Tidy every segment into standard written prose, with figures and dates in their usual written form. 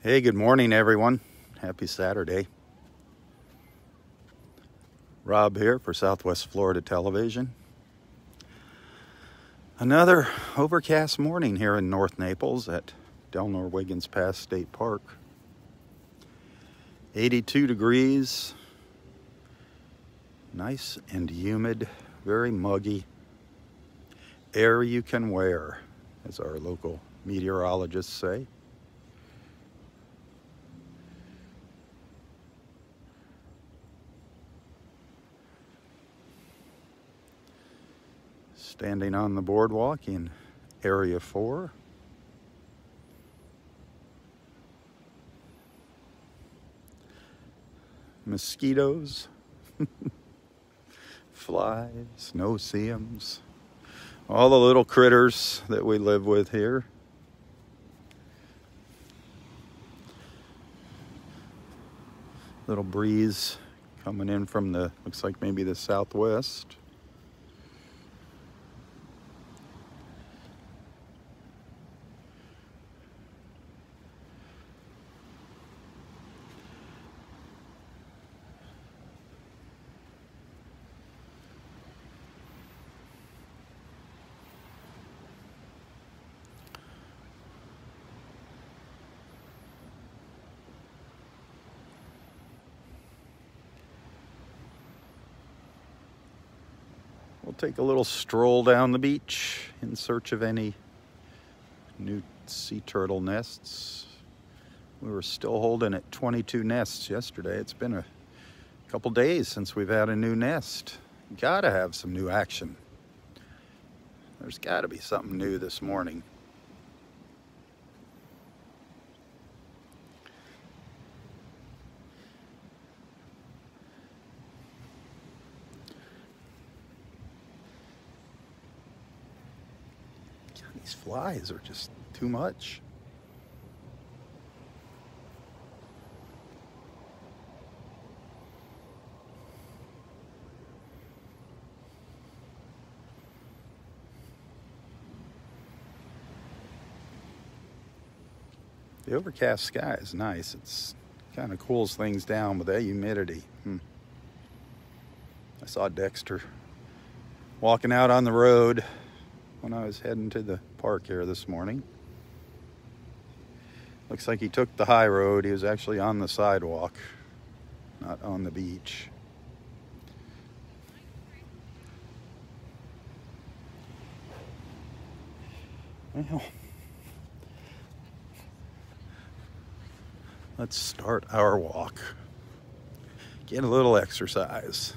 Hey, good morning, everyone. Happy Saturday. Robb here for Southwest Florida Television. Another overcast morning here in North Naples at Delnor-Wiggins Pass State Park. 82 degrees, nice and humid, very muggy. Air you can wear, as our local meteorologists say. Standing on the boardwalk in Area 4. Mosquitoes, flies, no-see-ums, all the little critters that we live with here. Little breeze coming in from looks like maybe the southwest. We'll take a little stroll down the beach in search of any new sea turtle nests. We were still holding at 22 nests yesterday. It's been a couple days since we've had a new nest. Gotta have some new action. There's gotta be something new this morning. These flies are just too much. The overcast sky is nice. It's kind of cools things down with that humidity. I saw Dexter walking out on the road when I was heading to the park here this morning. Looks like he took the high road. He was actually on the sidewalk, not on the beach. Well, let's start our walk. Get a little exercise.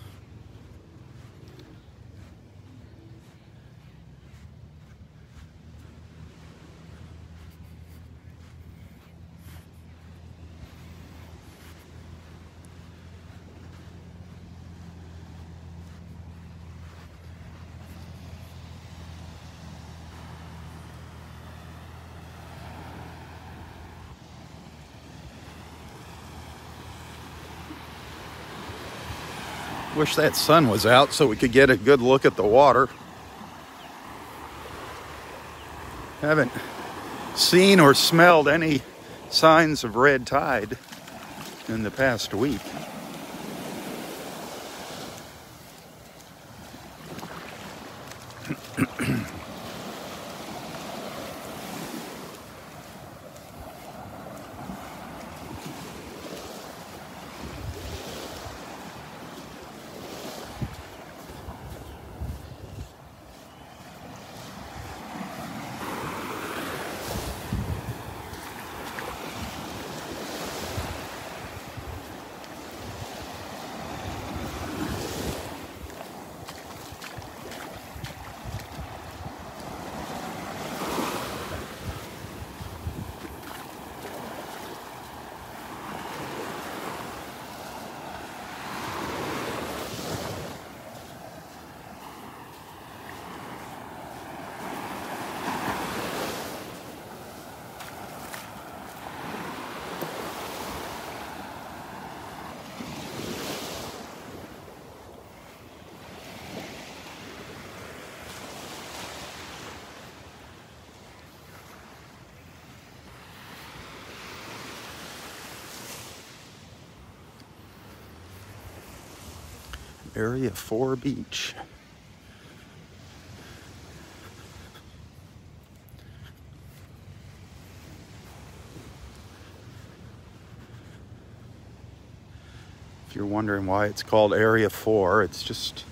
Wish that sun was out so we could get a good look at the water. Haven't seen or smelled any signs of red tide in the past week. Area 4 beach. If you're wondering why it's called Area 4, it's just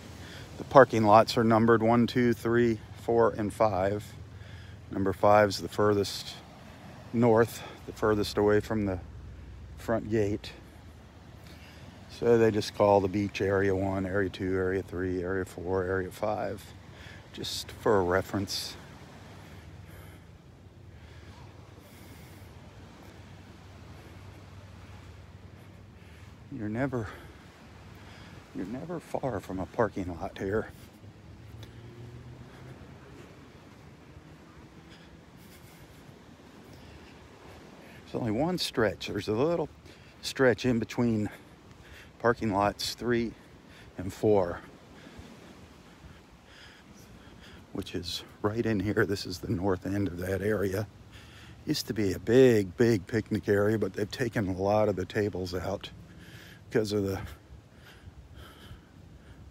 the parking lots are numbered 1, 2, 3, 4, and 5. Number 5 is the furthest north, the furthest away from the front gate. So they just call the beach Area 1, Area 2, Area 3, Area 4, Area 5, just for a reference. You're never far from a parking lot here. There's only one stretch. There's a little stretch in between parking lots 3 and 4, which is right in here. This is the north end of that area. Used to be a big picnic area, but they've taken a lot of the tables out because of the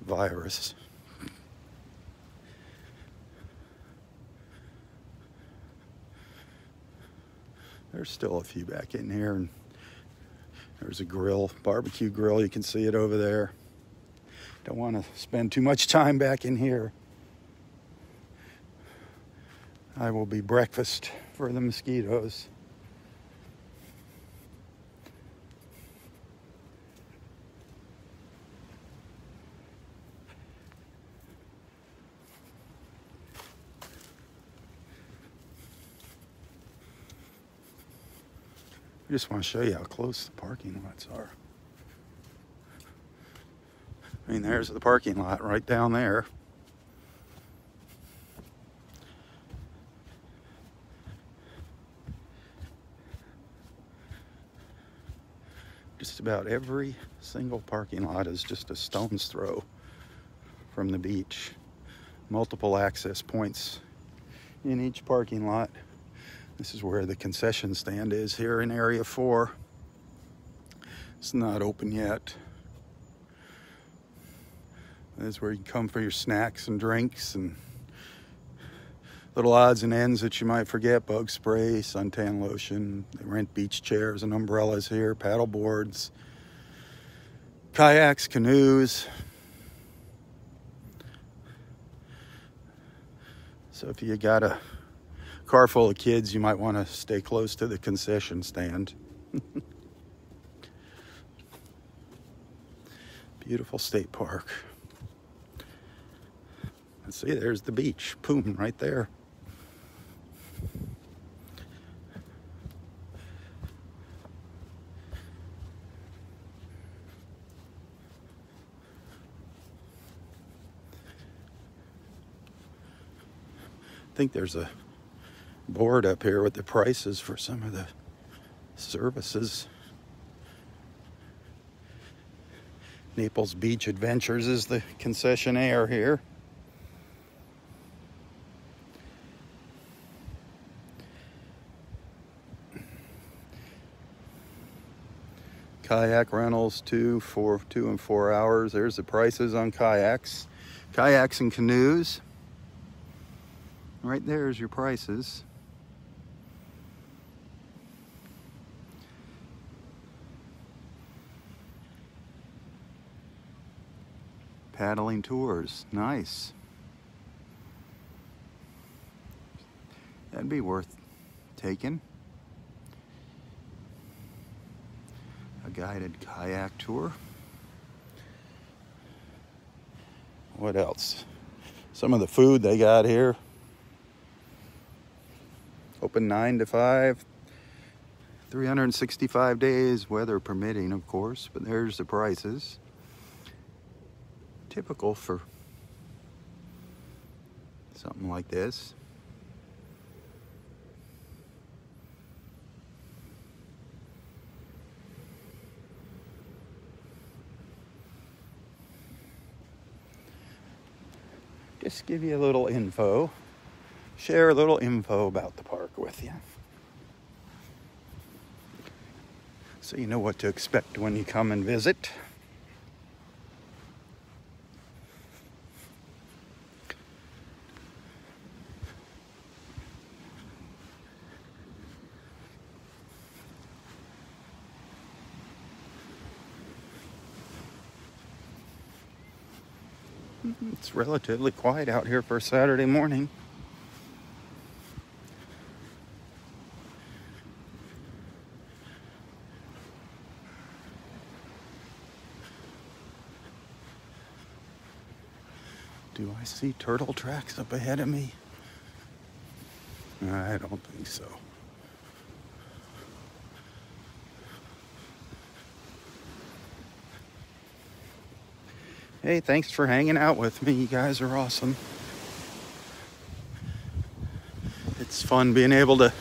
virus. There's still a few back in here, and there's a grill, barbecue grill. You can see it over there. Don't want to spend too much time back in here. I will be breakfast for the mosquitoes. I just want to show you how close the parking lots are. I mean, there's the parking lot right down there. Just about every single parking lot is just a stone's throw from the beach. Multiple access points in each parking lot. This is where the concession stand is here in Area 4. It's not open yet. This is where you come for your snacks and drinks and little odds and ends that you might forget. Bug spray, suntan lotion. They rent beach chairs and umbrellas here, paddle boards, kayaks, canoes. So if you got a car full of kids, you might want to stay close to the concession stand. Beautiful state park. And see, there's the beach. Boom, right there. I think there's a board up here with the prices for some of the services. Naples Beach Adventures is the concessionaire here. Kayak rentals, 2 and 4 hours. There's the prices on kayaks. Kayaks and canoes. Right there's your prices. Paddling tours, nice. That'd be worth taking. A guided kayak tour. What else? Some of the food they got here. Open 9 to 5. 365 days, weather permitting, of course, but there's the prices. Typical for something like this. Just give you a little info, share a little info about the park with you, so you know what to expect when you come and visit. It's relatively quiet out here for a Saturday morning. Do I see turtle tracks up ahead of me? I don't think so. Hey, thanks for hanging out with me. You guys are awesome. It's fun being able to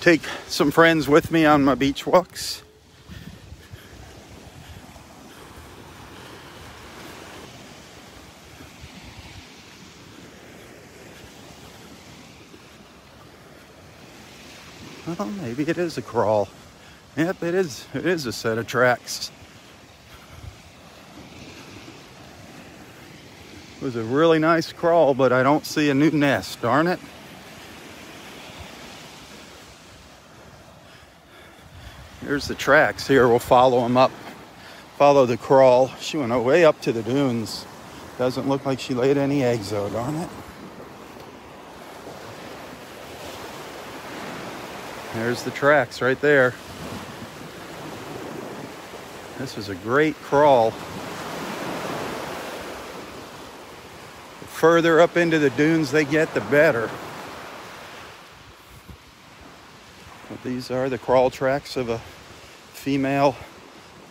take some friends with me on my beach walks. Well, maybe it is a crawl. Yep, it is. It is a set of tracks. It was a really nice crawl, but I don't see a new nest, darn it. Here's the tracks here. We'll follow them up. Follow the crawl. She went way up to the dunes. Doesn't look like she laid any eggs though, darn it. There's the tracks right there. This is a great crawl. The further up into the dunes they get, the better. But these are the crawl tracks of a female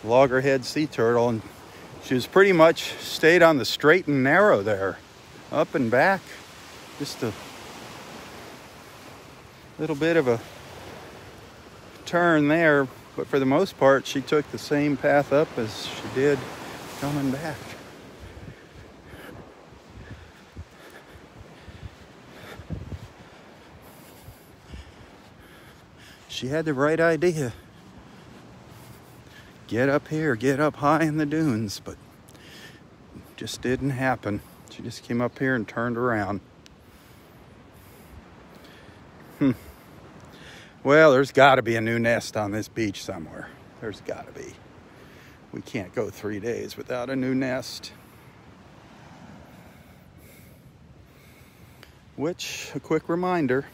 loggerhead sea turtle, and she was pretty much stayed on the straight and narrow there, up and back. Just a little bit of a turn there, but for the most part she took the same path up as she did coming back. She had the right idea. Get up here, get up high in the dunes, but it just didn't happen. She just came up here and turned around. Well, there's got to be a new nest on this beach somewhere. There's got to be. We can't go 3 days without a new nest. Which, a quick reminder,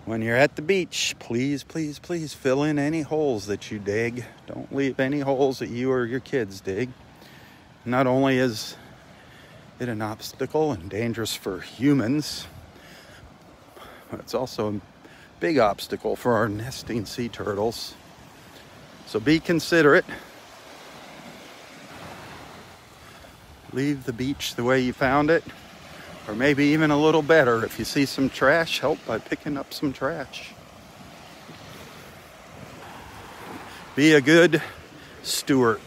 when you're at the beach, please, please, please fill in any holes that you dig. Don't leave any holes that you or your kids dig. Not only is it an obstacle and dangerous for humans, but it's also a big obstacle for our nesting sea turtles. So be considerate. Leave the beach the way you found it, or maybe even a little better. If you see some trash, help by picking up some trash. Be a good steward.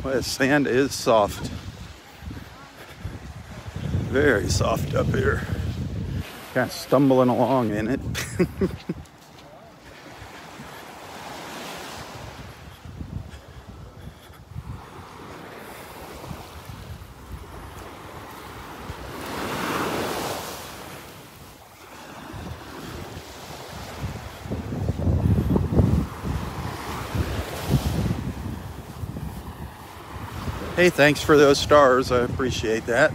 Well, the sand is soft. Very soft up here. Kind of stumbling along in it. Hey, thanks for those stars. I appreciate that.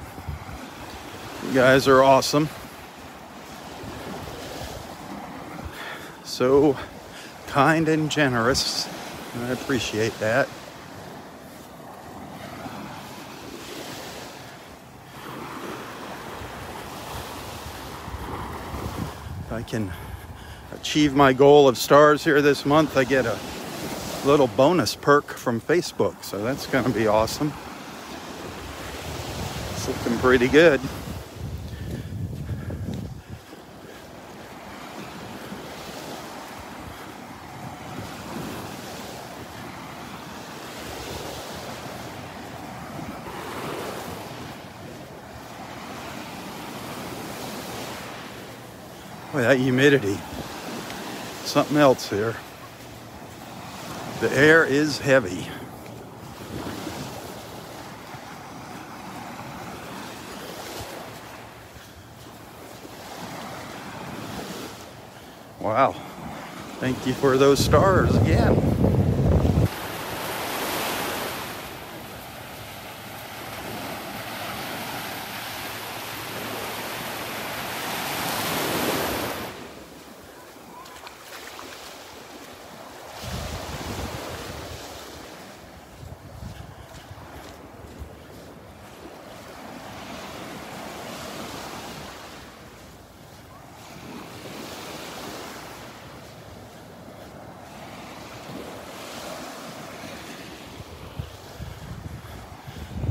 You guys are awesome. So kind and generous. I appreciate that. If I can achieve my goal of stars here this month, I get a little bonus perk from Facebook, so that's going to be awesome. It's looking pretty good. Boy, that humidity. something else here. The air is heavy. Wow. Thank you for those stars again.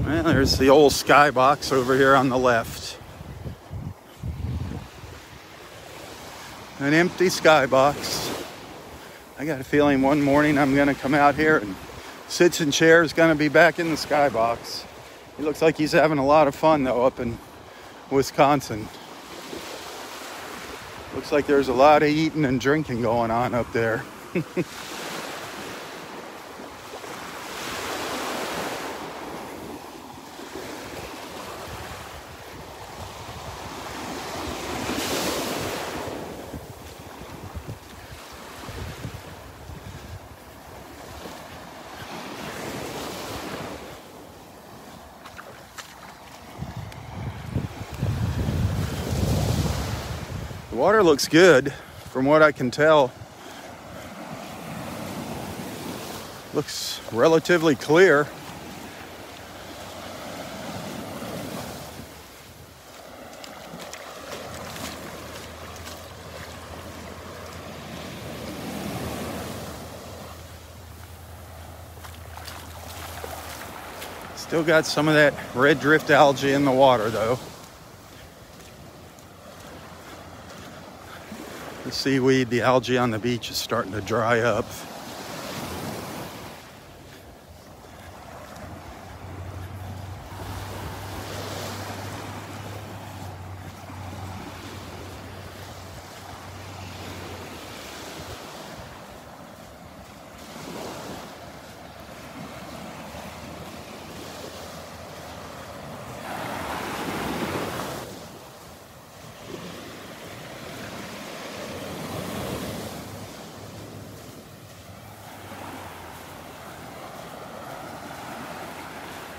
Well, there's the old skybox over here on the left. An empty skybox. I got a feeling one morning I'm going to come out here and Sits and Chair's going to be back in the skybox. He looks like he's having a lot of fun, though, up in Wisconsin. Looks like there's a lot of eating and drinking going on up there. The water looks good from what I can tell. Looks relatively clear. Still got some of that red drift algae in the water, though. The seaweed, the algae on the beach is starting to dry up.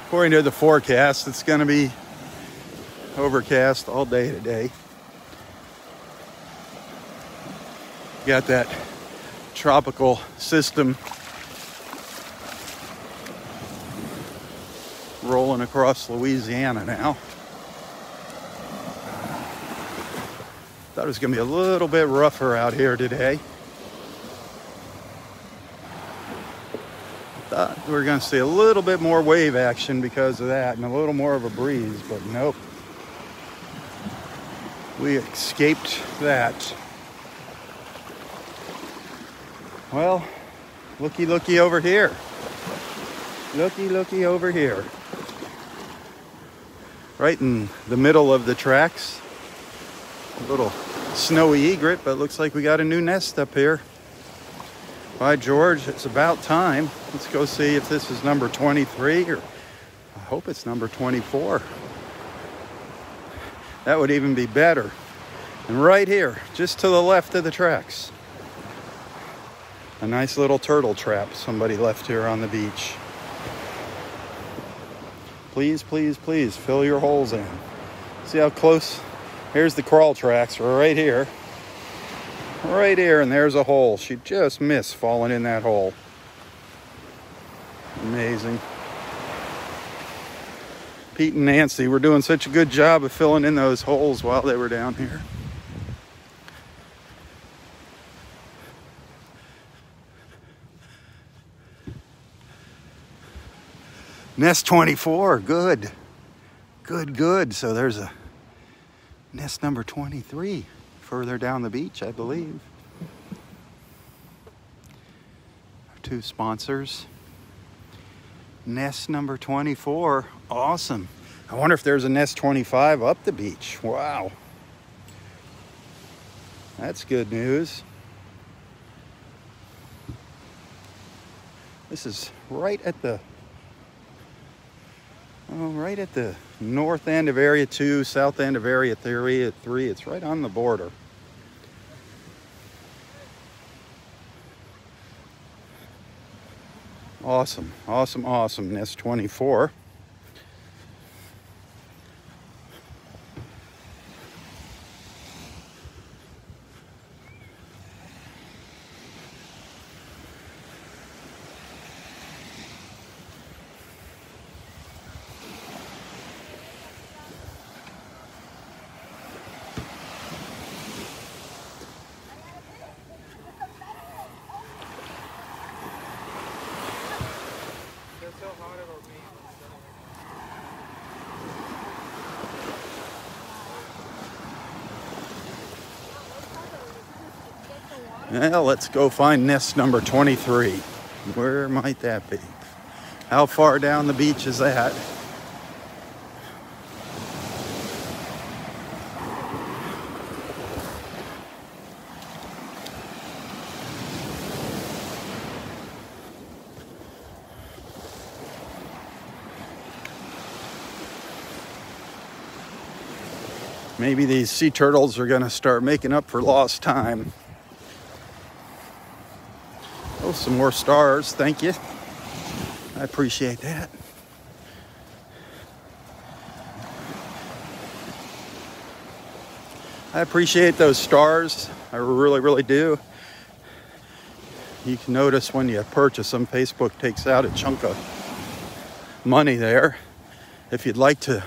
According to the forecast, it's going to be overcast all day today. Got that tropical system rolling across Louisiana now. Thought it was going to be a little bit rougher out here today. Thought we were going to see a little bit more wave action because of that and a little more of a breeze, but nope. We escaped that. Well, looky over here. Looky over here. Right in the middle of the tracks. A little snowy egret, but looks like we got a new nest up here. By George, it's about time. Let's go see if this is number 23, or I hope it's number 24. That would even be better. And right here, just to the left of the tracks, a nice little turtle trap somebody left here on the beach. Please, please, please fill your holes in. See how close? Here's the crawl tracks right here. Right here, and there's a hole. She just missed falling in that hole. Amazing. Pete and Nancy were doing such a good job of filling in those holes while they were down here. Nest 24, good. Good. So there's a nest number 23. Further down the beach, I believe. Our two sponsors. Nest number 24. Awesome. I wonder if there's a nest 25 up the beach. Wow. That's good news. This is right at the north end of Area 2, south end of Area 3. It's right on the border. Awesome, awesome, awesome. Nest 24. Well, let's go find nest number 23. Where might that be? How far down the beach is that? Maybe these sea turtles are going to start making up for lost time. Oh, some more stars. Thank you. I appreciate that. I appreciate those stars. I really, really do. You can notice when you purchase them, Facebook takes out a chunk of money there. If you'd like to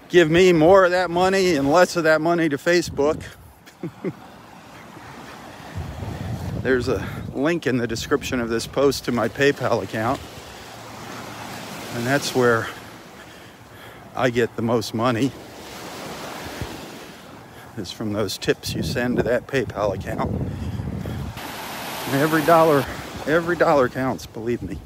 give me more of that money and less of that money to Facebook, there's a link in the description of this post to my PayPal account. And that's where I get the most money, is from those tips you send to that PayPal account. And every dollar counts, believe me.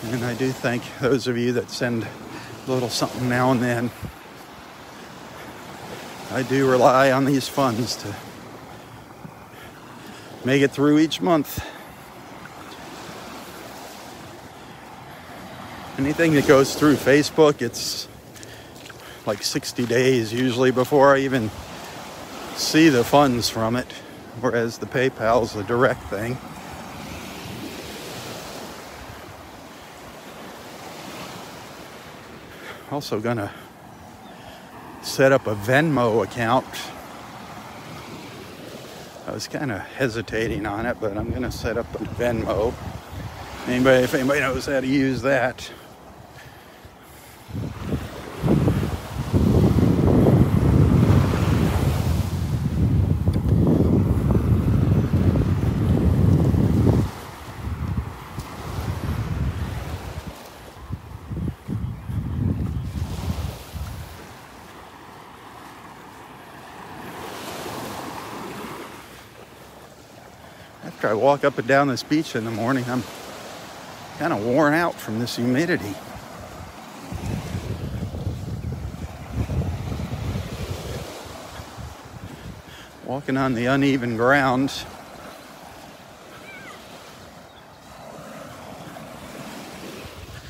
And I do thank those of you that send a little something now and then. I do rely on these funds to make it through each month. Anything that goes through Facebook, it's like 60 days usually before I even see the funds from it, whereas the PayPal's a direct thing. Also gonna set up a Venmo account. I was kind of hesitating on it, but I'm gonna set up a Venmo. If anybody knows how to use that. After I walk up and down this beach in the morning, I'm kind of worn out from this humidity. Walking on the uneven ground.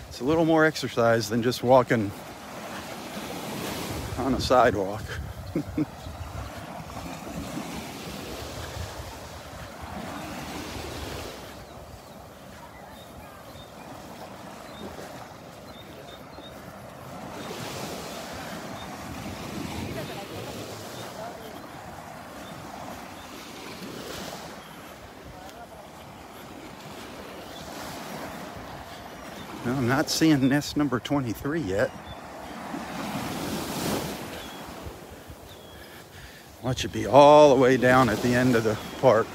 It's a little more exercise than just walking on a sidewalk. No, I'm not seeing nest number 23 yet. Watch it be all the way down at the end of the park.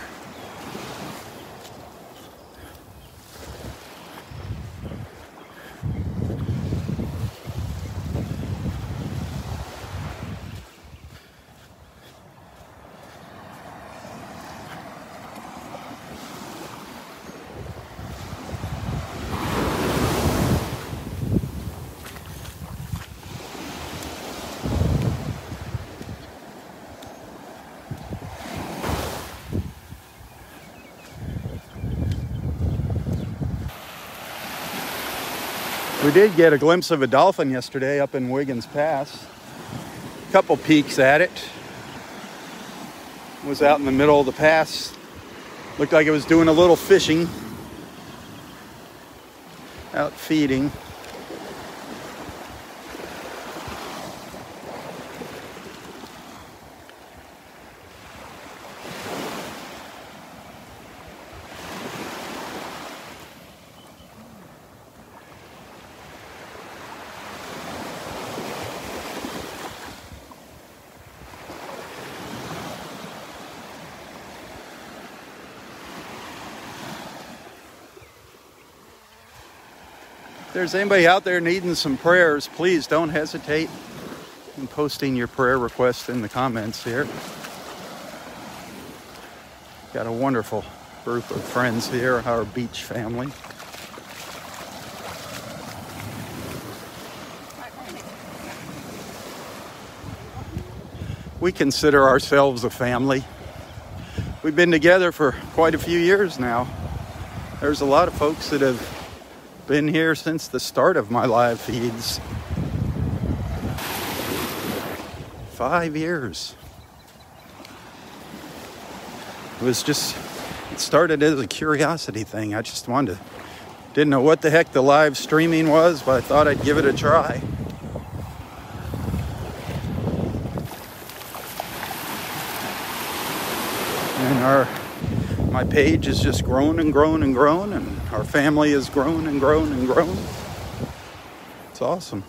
We did get a glimpse of a dolphin yesterday up in Wiggins Pass. A couple peeks at it. It was out in the middle of the pass. Looked like it was doing a little fishing. Out feeding. If there's anybody out there needing some prayers, please don't hesitate in posting your prayer request in the comments here. Got a wonderful group of friends here, our beach family. We consider ourselves a family. We've been together for quite a few years now. There's a lot of folks that have been here since the start of my live feeds. 5 years. It started as a curiosity thing. I just didn't know what the heck the live streaming was, but I thought I'd give it a try. And my page has just grown and grown and grown, and our family has grown and grown and grown. It's awesome.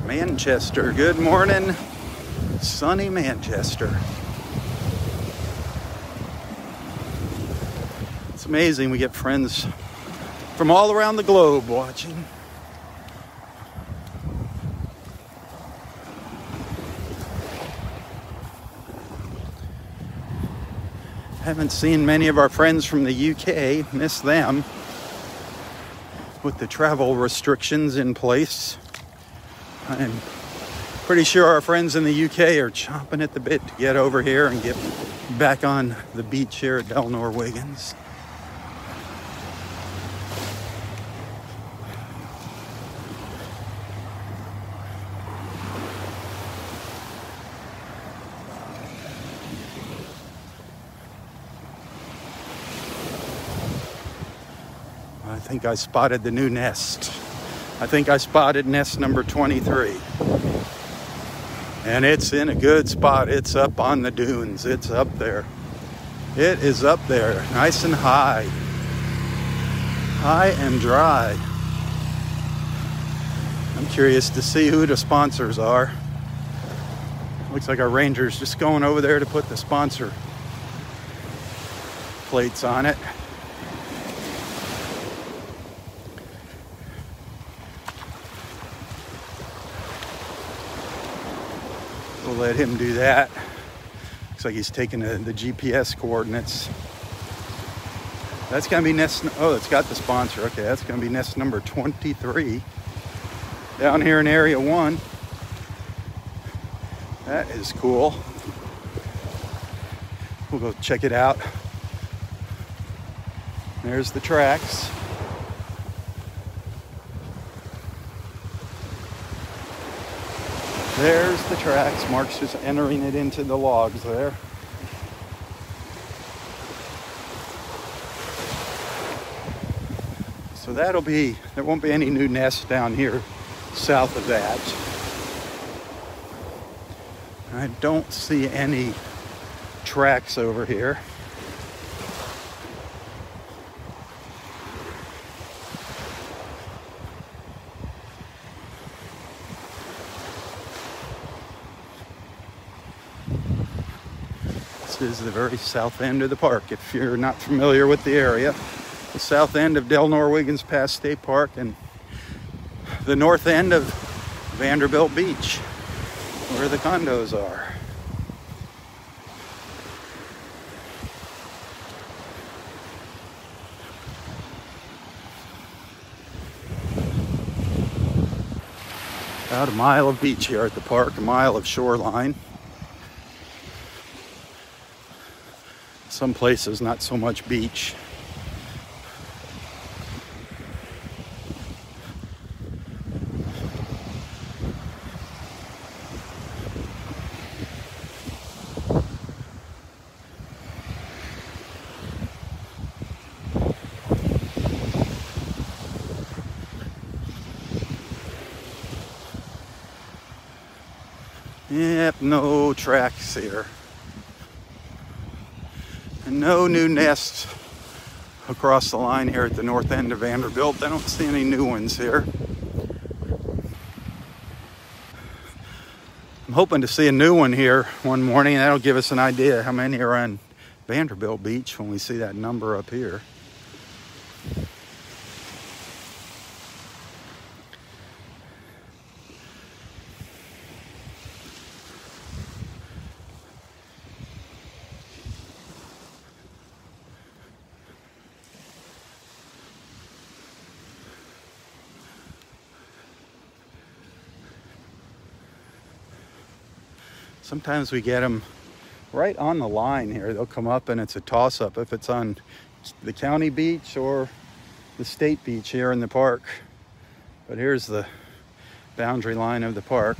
Manchester, good morning, sunny Manchester. It's amazing, we get friends from all around the globe watching. Haven't seen many of our friends from the UK, miss them with the travel restrictions in place. I'm pretty sure our friends in the UK are chomping at the bit to get over here and get back on the beach here at Delnor-Wiggins. I think I spotted the new nest. I think I spotted nest number 23. And it's in a good spot. It's up on the dunes. It's up there. It is up there, nice and high. High and dry. I'm curious to see who the sponsors are. Looks like our ranger's just going over there to put the sponsor plates on it. We'll let him do that. Looks like he's taking the GPS coordinates. That's gonna be nest, oh, it's got the sponsor. Okay, that's gonna be nest number 23 down here in area 1. That is cool. We'll go check it out. There's the tracks. There's the tracks. Mark's just entering it into the logs there. So there won't be any new nests down here south of that. I don't see any tracks over here. This is the very south end of the park. If you're not familiar with the area, this south end of Delnor-Wiggins Pass State Park and the north end of Vanderbilt Beach, where the condos are. About a mile of beach here at the park, a mile of shoreline. Some places not so much beach. Yep, no tracks here. And no new nests across the line here at the north end of Vanderbilt. I don't see any new ones here. I'm hoping to see a new one here one morning. That'll give us an idea how many are on Vanderbilt Beach when we see that number up here. Sometimes we get them right on the line here. They'll come up and it's a toss-up if it's on the county beach or the state beach here in the park. But here's the boundary line of the park.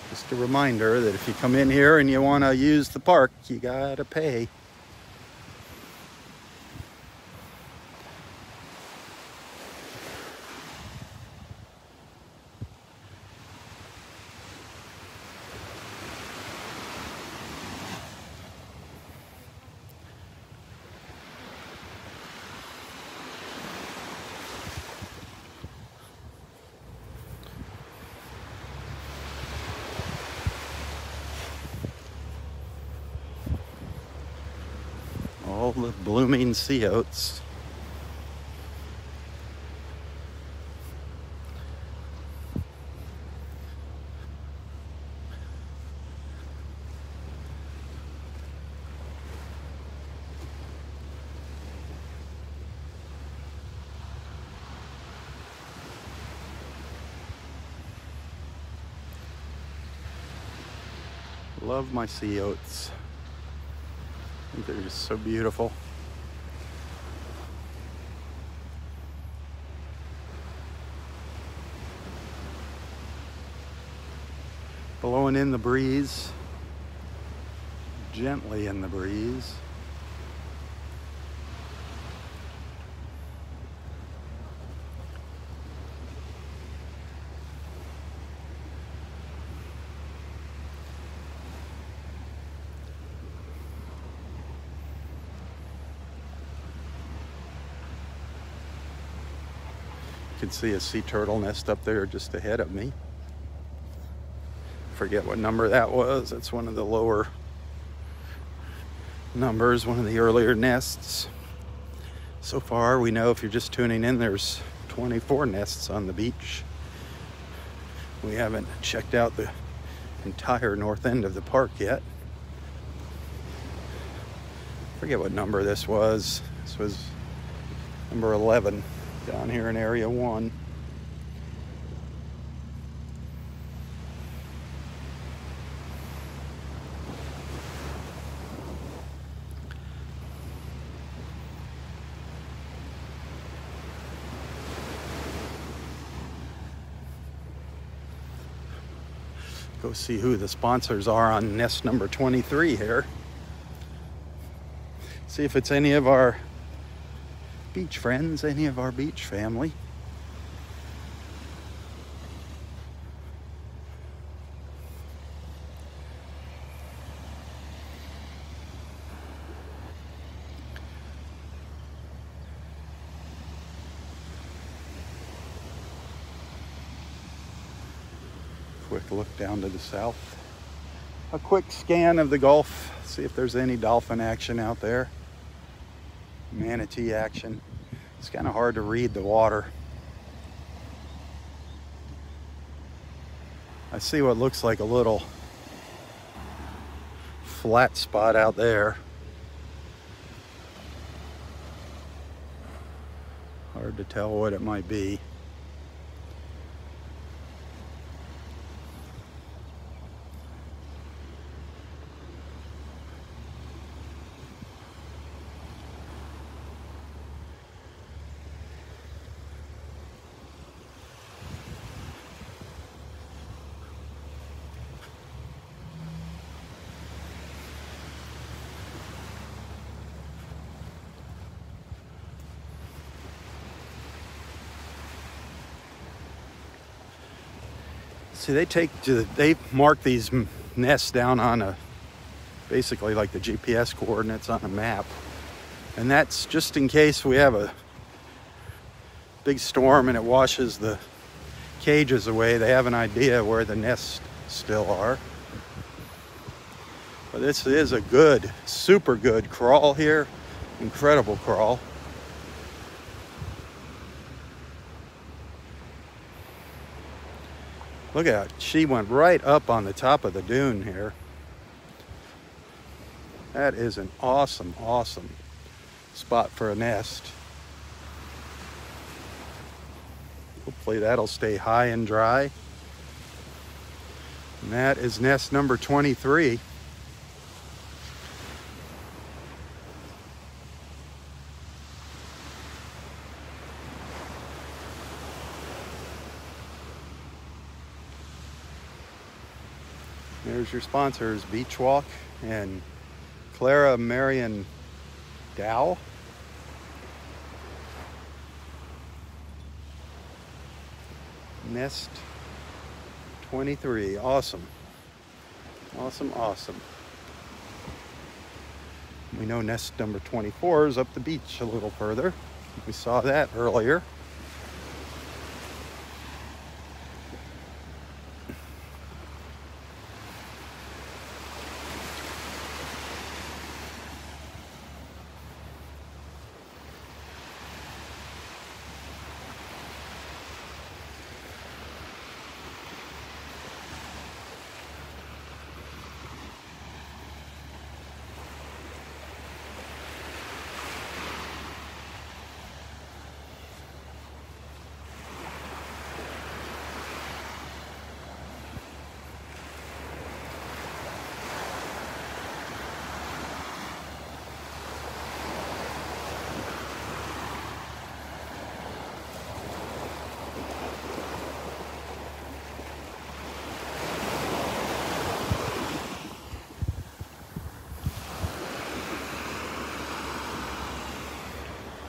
Just a reminder that if you come in here and you want to use the park, you gotta pay. All the blooming sea oats. Love my sea oats. I think they're just so beautiful. Blowing in the breeze, gently in the breeze. You can see a sea turtle nest up there just ahead of me. Forget what number that was. That's one of the lower numbers, one of the earlier nests. So far, we know if you're just tuning in, there's 24 nests on the beach. We haven't checked out the entire north end of the park yet. Forget what number this was. This was number 11 down here in Area 1. Go see who the sponsors are on nest number 23 here. See if it's any of our beach friends, any of our beach family. Quick look down to the south. A quick scan of the Gulf, see if there's any dolphin action out there. Manatee action. It's kind of hard to read the water. I see what looks like a little flat spot out there. Hard to tell what it might be. See, they mark these nests down on basically like the GPS coordinates on a map. And that's just in case we have a big storm and it washes the cages away. They have an idea where the nests still are. But this is a good, super good crawl here. Incredible crawl. Look at that. She went right up on the top of the dune here. That is an awesome, awesome spot for a nest. Hopefully that'll stay high and dry. And that is nest number 23. There's your sponsors, Beach Walk and Clara Marion Dow. Nest 23. Awesome. Awesome, awesome. We know nest number 24 is up the beach a little further. We saw that earlier.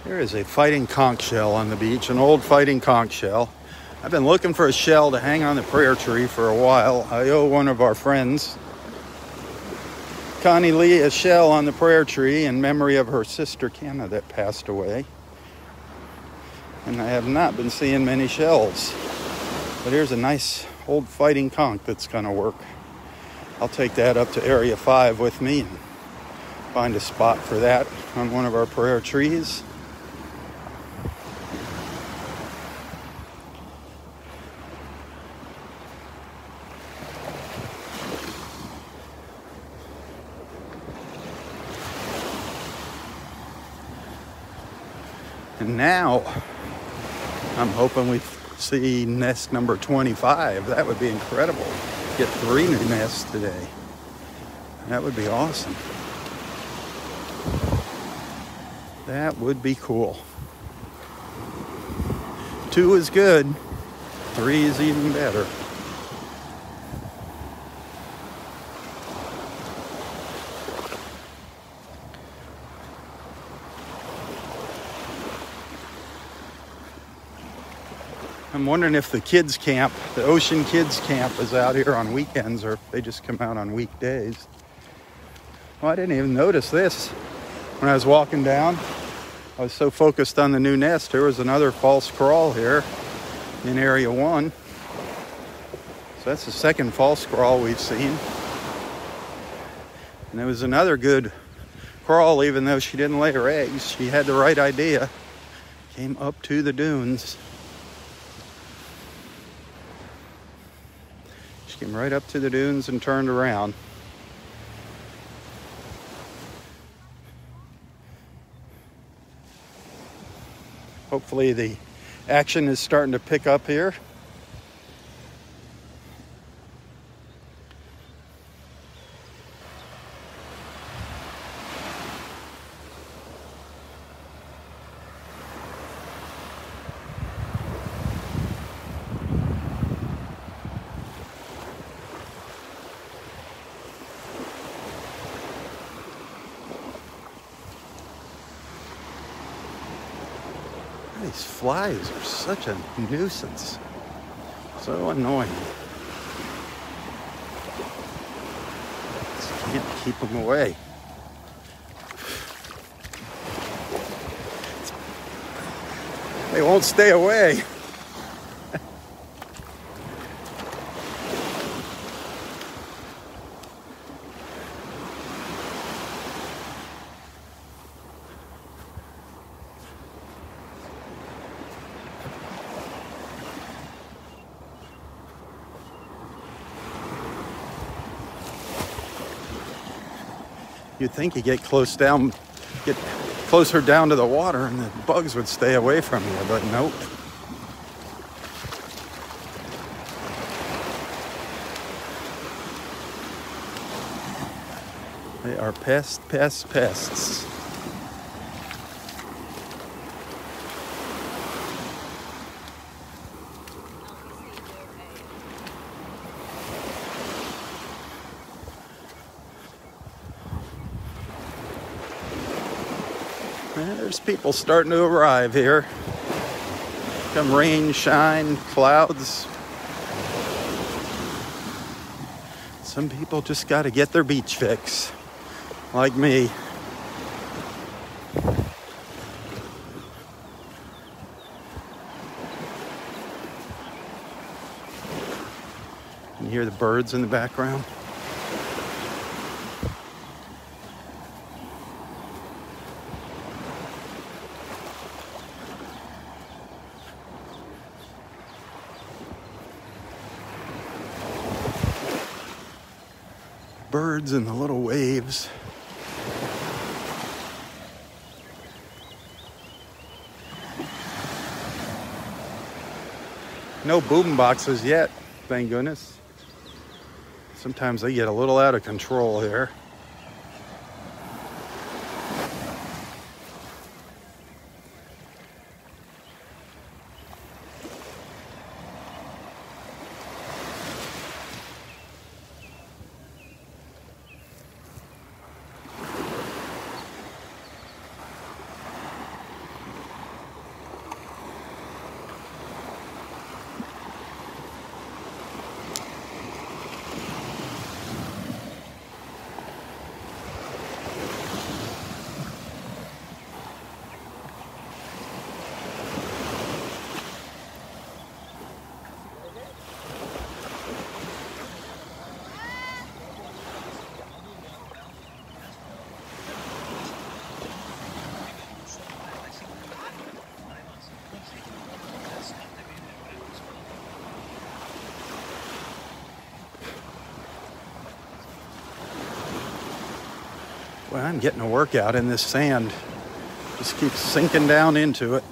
There is a fighting conch shell on the beach, an old fighting conch shell. I've been looking for a shell to hang on the prayer tree for a while. I owe one of our friends, Connie Lee, a shell on the prayer tree in memory of her sister Kenna that passed away. And I have not been seeing many shells. But here's a nice old fighting conch that's going to work. I'll take that up to Area 5 with me and find a spot for that on one of our prayer trees. And now, I'm hoping we see nest number 25. That would be incredible. Get 3 new nests today. That would be awesome. That would be cool. 2 is good. 3 is even better. I'm wondering if the kids camp, the Ocean Kids Camp, is out here on weekends or if they just come out on weekdays. Well, I didn't even notice this when I was walking down. I was so focused on the new nest. There was another false crawl here in Area 1. So that's the second false crawl we've seen. And it was another good crawl, even though she didn't lay her eggs. She had the right idea. Came up to the dunes. She came right up to the dunes and turned around. Hopefully the action is starting to pick up here. These flies are such a nuisance. So annoying. Just can't keep them away. They won't stay away. You'd think you get closer down to the water and the bugs would stay away from you, but nope. They are pests. There's people starting to arrive here. Come rain, shine, clouds. Some people just got to get their beach fix, like me. Can you hear the birds in the background? Birds and the little waves. No boom boxes yet, thank goodness. Sometimes they get a little out of control here. Well, I'm getting a workout in this sand. Just keeps sinking down into it.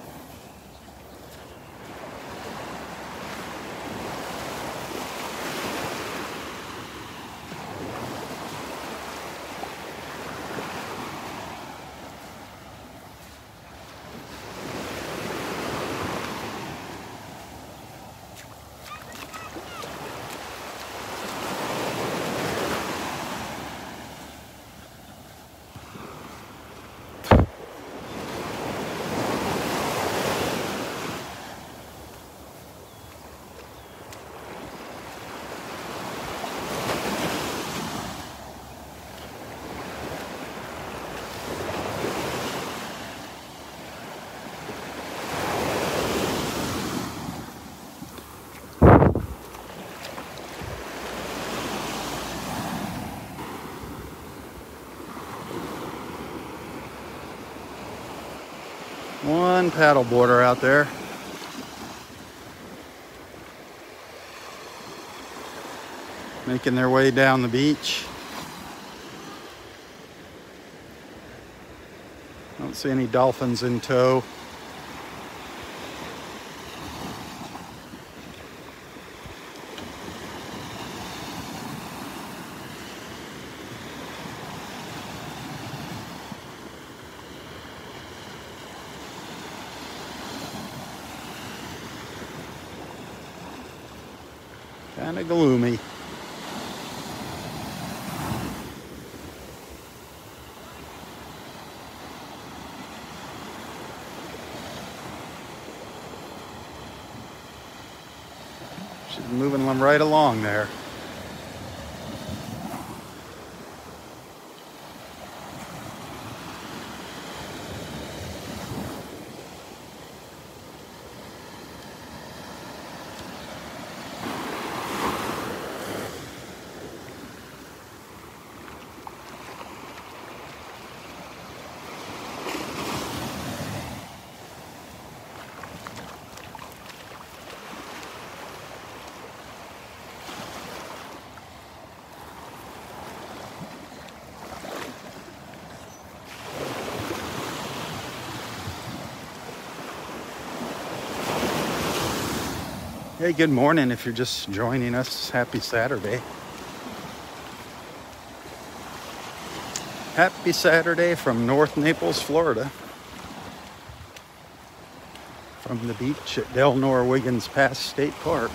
One paddle boarder out there. Making their way down the beach. Don't see any dolphins in tow. Kind of gloomy. She's moving them right along there. Hey, good morning if you're just joining us. Happy Saturday. Happy Saturday from North Naples, Florida. From the beach at Delnor-Wiggins Pass State Park.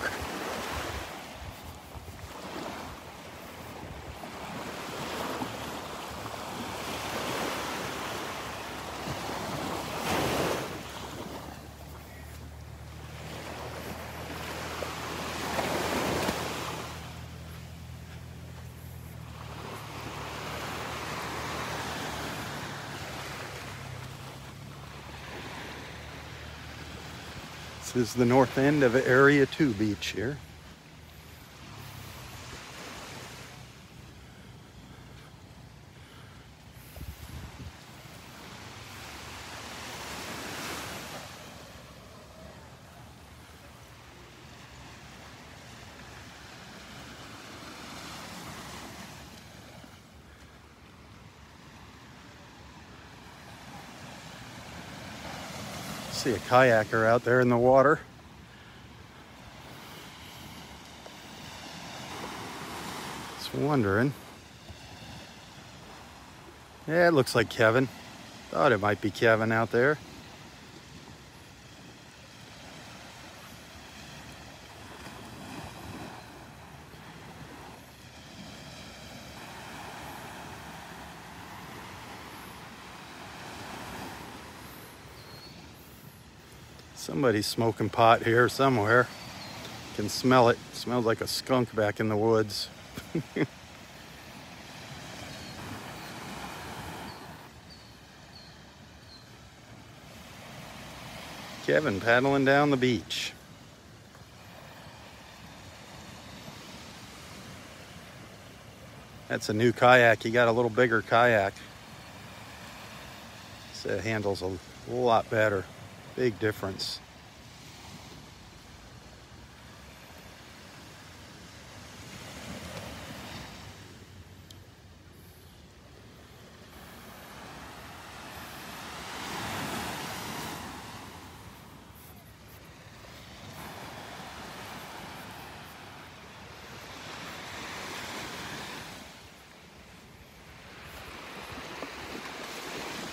This is the north end of Area 2 beach here. See a kayaker out there in the water. Just wondering. Yeah, it looks like Kevin. Thought it might be Kevin out there. Somebody's smoking pot here somewhere. Can smell it. Smells like a skunk back in the woods. Kevin paddling down the beach. That's a new kayak. He got a little bigger kayak. So it handles a lot better. Big difference.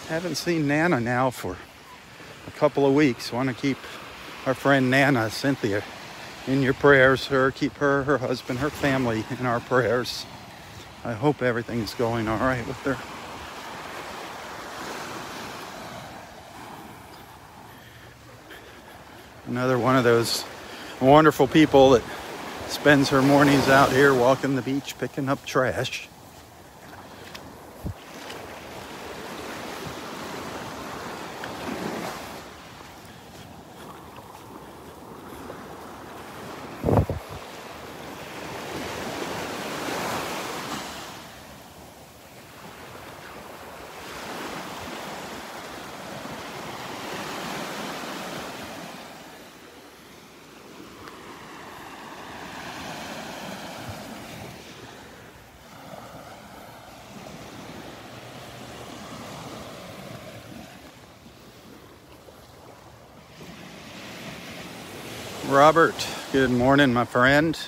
Haven't seen Nana now for a couple of weeks. Want to keep our friend Nana, Cynthia, in your prayers. Keep her, her husband, her family in our prayers. I hope everything's going all right with her. Another one of those wonderful people that spends her mornings out here walking the beach, picking up trash. Robert, good morning, my friend.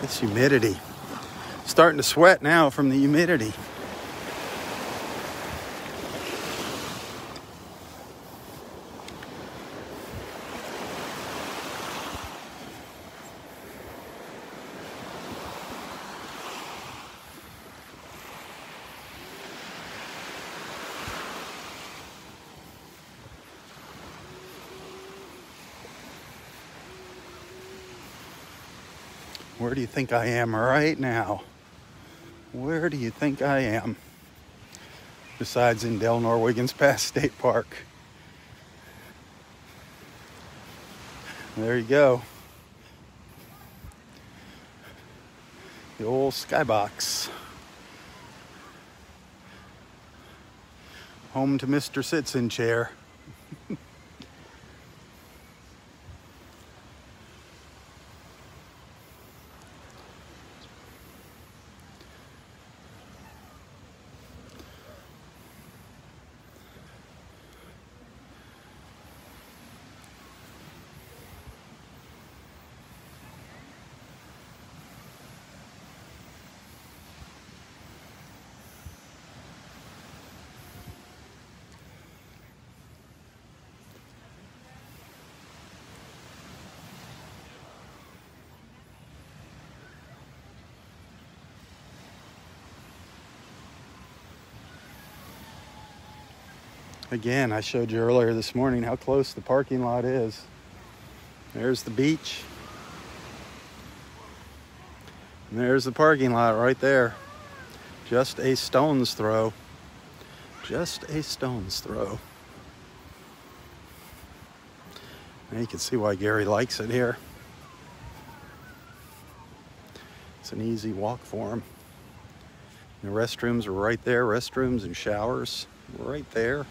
This humidity. Starting to sweat now from the humidity. Where do you think I am right now? Where do you think I am? Besides in Delnor-Wiggins Pass State Park. There you go. The old skybox. Home to Mr. Sits-In Chair. Again, I showed you earlier this morning how close the parking lot is. There's the beach. And there's the parking lot right there. Just a stone's throw. Just a stone's throw. Now you can see why Gary likes it here. It's an easy walk for him. The restrooms are right there. Restrooms and showers right there.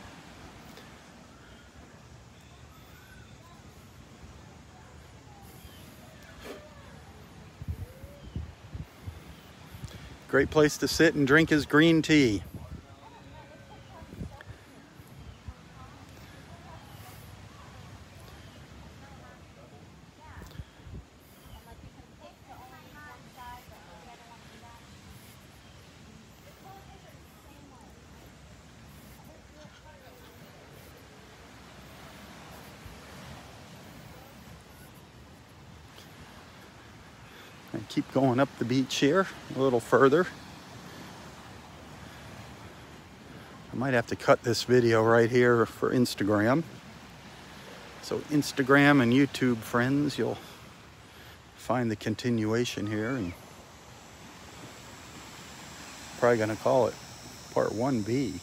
Great place to sit and drink his green tea. And keep going up the beach here a little further. I might have to cut this video right here for Instagram. So Instagram and YouTube friends, you'll find the continuation here, and probably gonna call it part 1B.